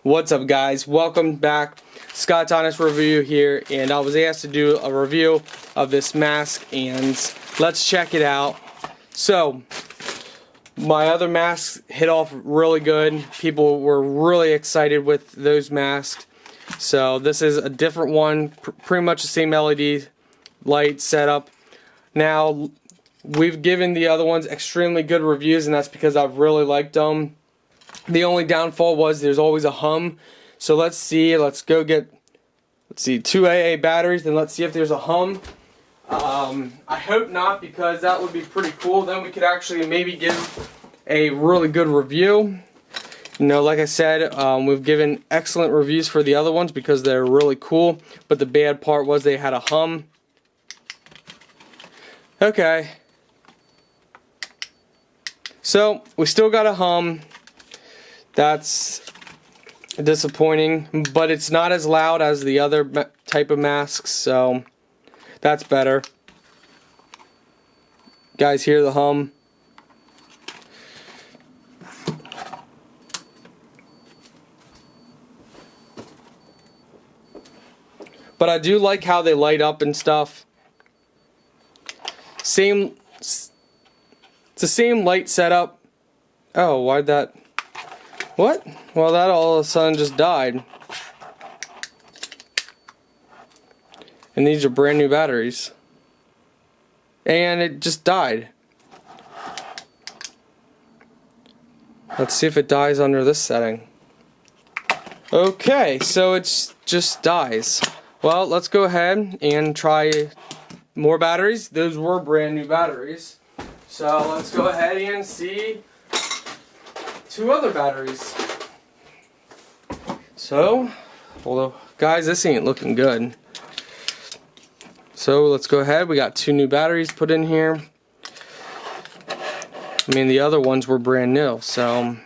What's up, guys? Welcome back. Scott's Honest Review here, and I was asked to do a review of this mask, and let's check it out. So, my other masks hit off really good. People were really excited with those masks. So this is a different one, pretty much the same LED light setup. Now, we've given the other ones extremely good reviews, and that's because I've really liked them. The only downfall was there's always a hum. So let's see, let's see, 2 AA batteries, and let's see if there's a hum. I hope not, because that would be pretty cool. Then we could actually maybe give a really good review. You know, like I said, we've given excellent reviews for the other ones because they're really cool, but the bad part was they had a hum. Okay. So, we still got a hum. That's disappointing, but it's not as loud as the other type of masks, so that's better. Guys, hear the hum? But I do like how they light up and stuff. It's the same light setup. Oh, why'd that... What? Well, that all of a sudden just died. And these are brand new batteries. And it just died. Let's see if it dies under this setting. Okay, so it just dies. Well, let's go ahead and try more batteries. Those were brand new batteries. So let's go ahead and see 2 other batteries. So, although, guys, this ain't looking good. So let's go ahead. We got 2 new batteries put in here. I mean, the other ones were brand new, so.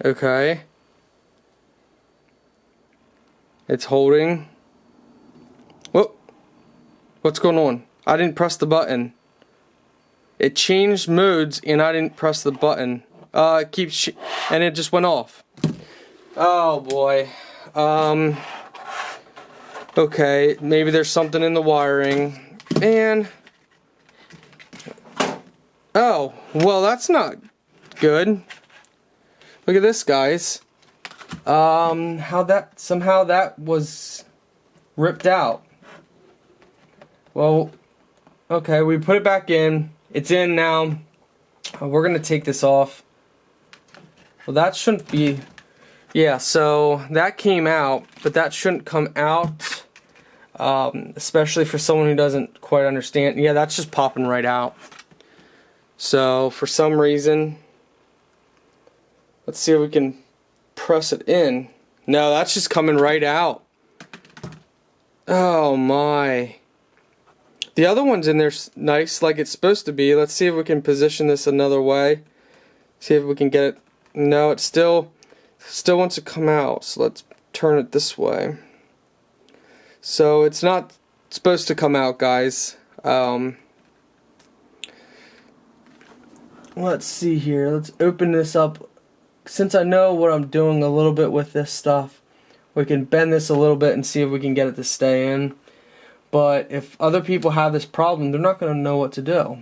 Okay. It's holding. Whoa. What's going on? I didn't press the button. It changed modes and I didn't press the button. It keeps and it just went off. Oh boy. Okay, maybe there's something in the wiring. And oh, well, that's not good. Look at this, guys. Somehow that was ripped out. Well, okay, we put it back in. It's in now. We're gonna take this off. Well, that shouldn't be. Yeah, so that came out, but that shouldn't come out. Especially for someone who doesn't quite understand. Yeah, that's just popping right out. So for some reason, let's see if we can press it in. No, that's just coming right out. Oh my. The other one's in there nice, like it's supposed to be. Let's see if we can position this another way. See if we can get it. No, it still wants to come out. So let's turn it this way. So it's not supposed to come out, guys. Let's see here. Let's open this up. Since I know what I'm doing a little bit with this stuff, we can bend this a little bit and see if we can get it to stay in. But if other people have this problem, they're not going to know what to do.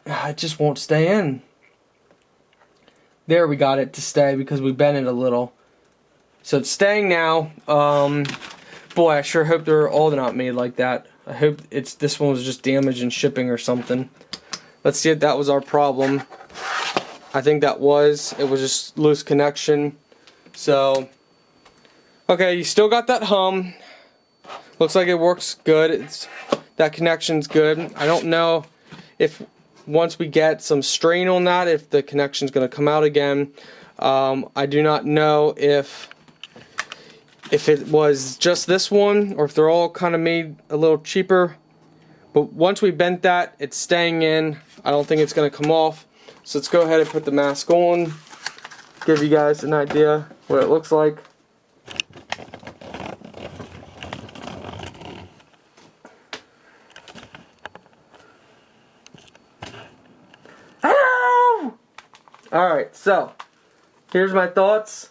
It just won't stay in. There, we got it to stay because we bent it a little. So it's staying now. Boy, I sure hope they're all not made like that. I hope this one was just damaged in shipping or something. Let's see if that was our problem. I think that was. It was just loose connection. So, okay, you still got that hum. Looks like it works good. That connection's good. I don't know if once we get some strain on that, if the connection's going to come out again. I do not know if it was just this one or if they're all kind of made a little cheaper. But once we bent that, it's staying in. I don't think it's going to come off. So let's go ahead and put the mask on. Give you guys an idea what it looks like. Alright, so here's my thoughts.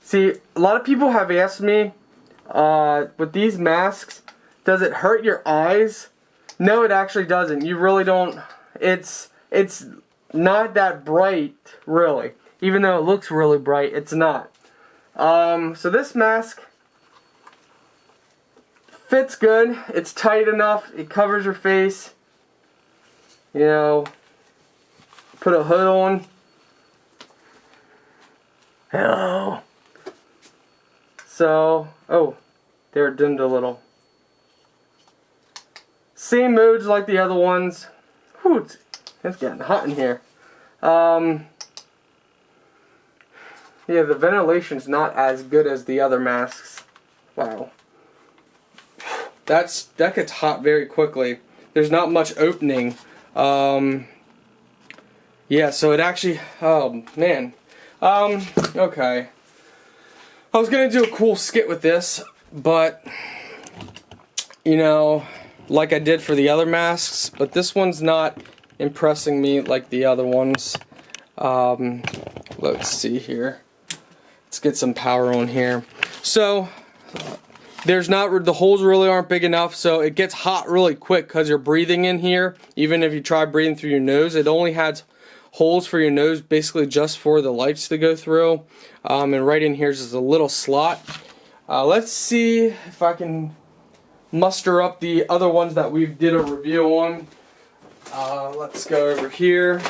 See, a lot of people have asked me, with these masks, does it hurt your eyes? No, it actually doesn't. You really don't. It's not that bright, really. Even though it looks really bright, it's not. So this mask fits good. It's tight enough. It covers your face. You know, put a hood on. Hello. So, oh, they're dimmed a little. Same modes like the other ones. Whew, it's getting hot in here. Yeah, the ventilation's not as good as the other masks. Wow. That gets hot very quickly. There's not much opening. Yeah, so it actually, oh man. Okay. I was gonna do a cool skit with this, but you know, like I did for the other masks, but this one's not impressing me like the other ones. Let's see here. Let's get some power on here. So there's not, the holes really aren't big enough, so it gets hot really quick because you're breathing in here. Even if you try breathing through your nose, it only has holes for your nose basically just for the lights to go through. And right in here is just a little slot. Let's see if I can muster up the other ones that we did a review on. Let's go over here.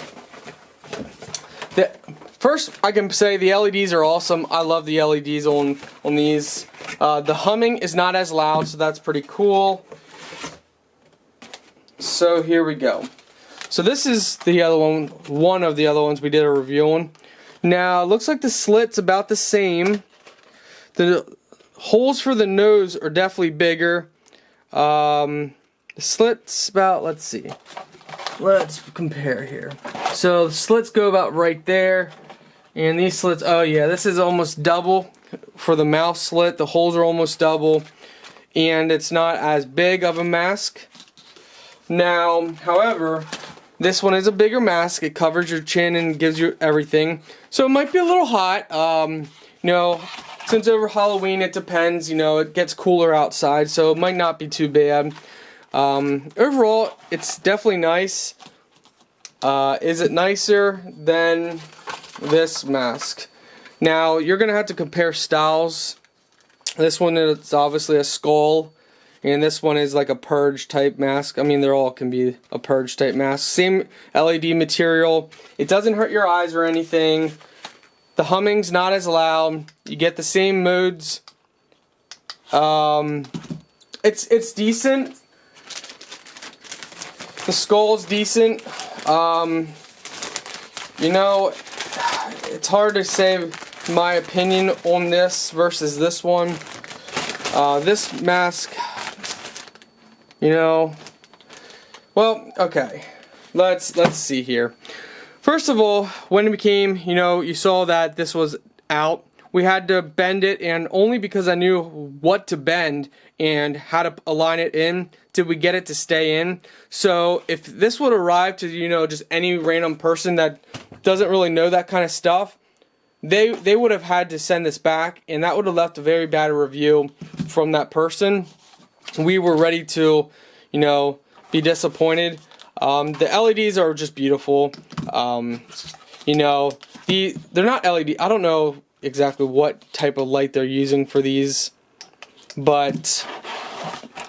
First, I can say the LEDs are awesome. I love the LEDs on these. The humming is not as loud, so that's pretty cool. So here we go. So this is the other one of the other ones we did a review on. Now, it looks like the slit's about the same. The holes for the nose are definitely bigger. The slit's about, let's see. Let's compare here. So the slits go about right there. And these slits, oh yeah, this is almost double for the mouth slit. The holes are almost double. And it's not as big of a mask. Now, however, this one is a bigger mask. It covers your chin and gives you everything. So it might be a little hot. You know, since over Halloween, it depends. You know, it gets cooler outside, so it might not be too bad. Overall, it's definitely nice. Is it nicer than this mask? Now, you're going to have to compare styles. This one is obviously a skull. And this one is like a Purge type mask. I mean, they all can be a Purge type mask. Same LED material. It doesn't hurt your eyes or anything. The humming's not as loud. You get the same modes. It's decent. The skull's decent. You know, it's hard to say my opinion on this versus this one. This mask, you know, well, okay, let's see here. First of all, when it became, you know, you saw that this was out, we had to bend it, and only because I knew what to bend and how to align it in did we get it to stay in. So if this would arrive to, you know, just any random person that doesn't really know that kind of stuff, they would have had to send this back, and that would have left a very bad review from that person. We were ready to, you know, be disappointed. The LEDs are just beautiful. You know, they're not LED. I don't know exactly what type of light they're using for these, but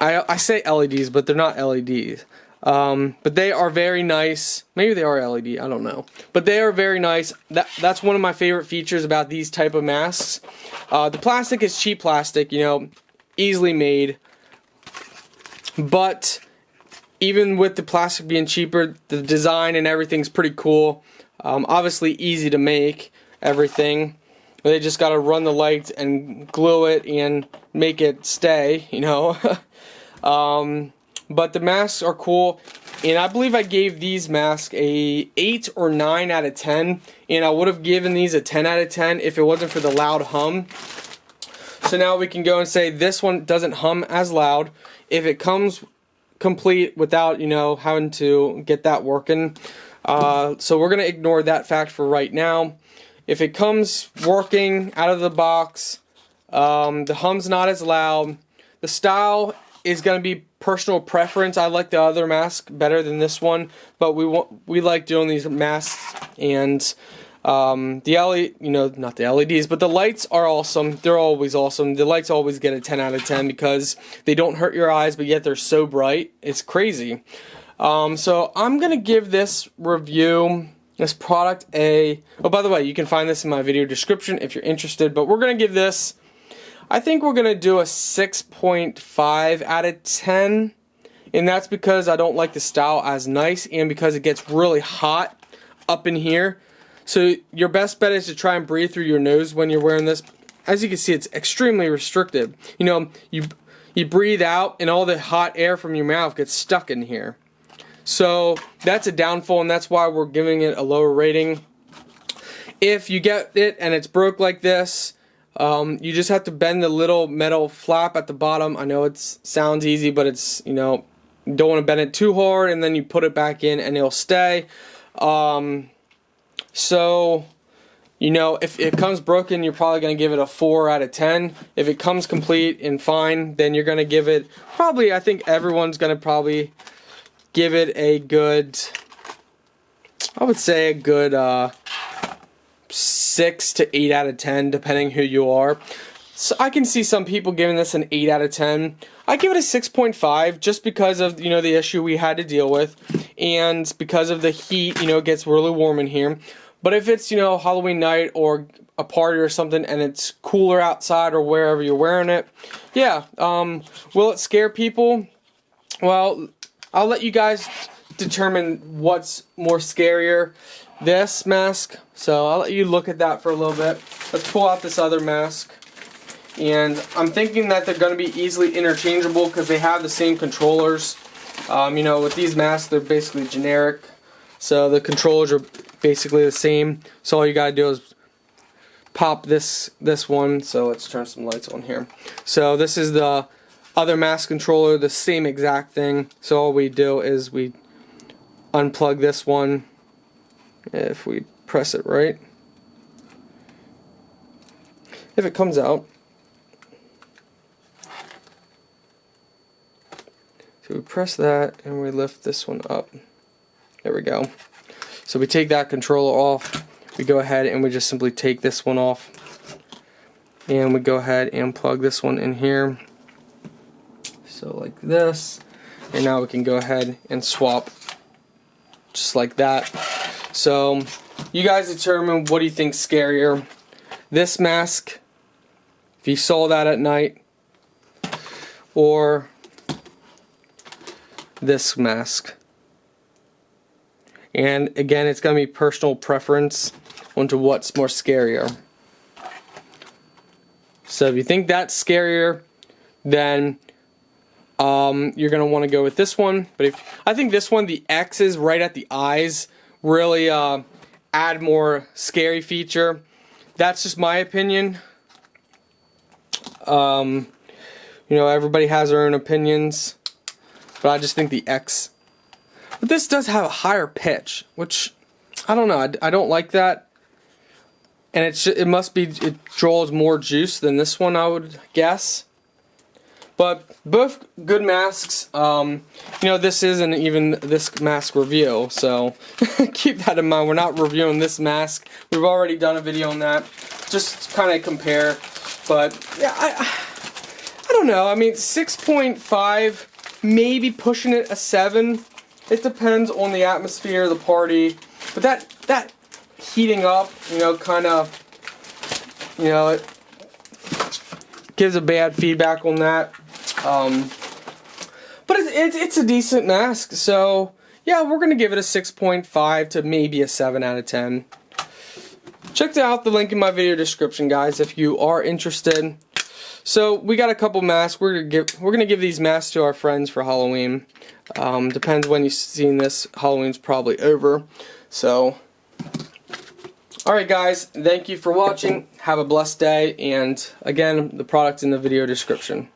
I say LEDs, but they're not LEDs. But they are very nice. Maybe they are LED, I don't know. But they are very nice. That's one of my favorite features about these type of masks. The plastic is cheap plastic, you know, easily made. But even with the plastic being cheaper, the design and everything's pretty cool. Obviously easy to make, everything. They just gotta run the lights and glue it and make it stay, you know. But the masks are cool, and I believe I gave these masks a 8 or 9 out of 10, and I would have given these a 10 out of 10 if it wasn't for the loud hum. So now we can go and say this one doesn't hum as loud. If it comes complete without, you know, having to get that working. So we're gonna ignore that fact for right now. If it comes working out of the box, the hum's not as loud. The style is gonna be personal preference. I like the other mask better than this one, but we like doing these masks, and the LED, you know, not the LEDs, but the lights are awesome. They're always awesome. The lights always get a 10 out of 10 because they don't hurt your eyes, but yet they're so bright. It's crazy. So I'm gonna give this review, this product, oh, by the way, you can find this in my video description if you're interested, but we're gonna give this, I think we're gonna do a 6.5 out of 10, and that's because I don't like the style as nice, and because it gets really hot up in here. So your best bet is to try and breathe through your nose when you're wearing this. As you can see, it's extremely restrictive. You know, you breathe out and all the hot air from your mouth gets stuck in here. So that's a downfall, and that's why we're giving it a lower rating. If you get it and it's broke like this, you just have to bend the little metal flap at the bottom. I know it sounds easy, but it's, you know, you don't want to bend it too hard, and then you put it back in and it'll stay. So, you know, if it comes broken, you're probably going to give it a 4 out of 10. If it comes complete and fine, then you're going to give it, probably, I think everyone's going to probably give it a good, I would say a good 6 to 8 out of 10, depending who you are. So I can see some people giving this an 8 out of 10. I give it a 6.5 just because of, you know, the issue we had to deal with, and because of the heat. You know, it gets really warm in here. But if it's, you know, Halloween night or a party or something and it's cooler outside or wherever you're wearing it, yeah, will it scare people? Well, I'll let you guys determine what's more scarier, this mask. So I'll let you look at that for a little bit. Let's pull out this other mask. And I'm thinking that they're going to be easily interchangeable because they have the same controllers. You know, with these masks, they're basically generic. So the controllers are basically the same. So all you gotta do is pop this one. So let's turn some lights on here. So this is the other mask controller, the same exact thing. So all we do is we unplug this one. If we press it right, if it comes out. So we press that and we lift this one up. There we go. So we take that controller off. We go ahead and we just simply take this one off. And we go ahead and plug this one in here. So like this. And now we can go ahead and swap just like that. So you guys determine, what do you think scarier? This mask, if you saw that at night, or this mask. And again, it's going to be personal preference onto what's more scarier. So if you think that's scarier, then you're going to want to go with this one. But I think this one, the X's right at the eyes, really add more scary feature. That's just my opinion. You know, everybody has their own opinions, but I just think the X. But this does have a higher pitch, which I don't know. I don't like that, and it must be, it draws more juice than this one, I would guess. But both good masks. You know, this isn't even this mask review, so keep that in mind. We're not reviewing this mask. We've already done a video on that. Just kind of compare. But yeah, I don't know. I mean, 6.5, maybe pushing it a 7. It depends on the atmosphere, the party. But that heating up, you know, kind of, you know, it gives a bad feedback on that. But it's a decent mask. So yeah, we're gonna give it a 6.5 to maybe a 7 out of 10. Check out the link in my video description, guys, if you are interested. So we got a couple masks. We're gonna give these masks to our friends for Halloween. Depends when you've seen this. Halloween's probably over. So, alright guys, thank you for watching. Have a blessed day, and again, the product's in the video description.